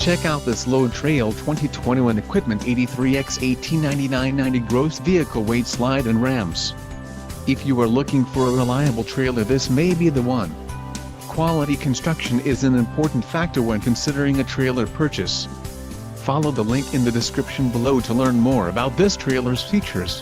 Check out this load trail 2021 equipment 83X18 9990 gross vehicle weight slide and rams. If you are looking for a reliable trailer, this may be the one. Quality construction is an important factor when considering a trailer purchase. Follow the link in the description below to learn more about this trailer's features.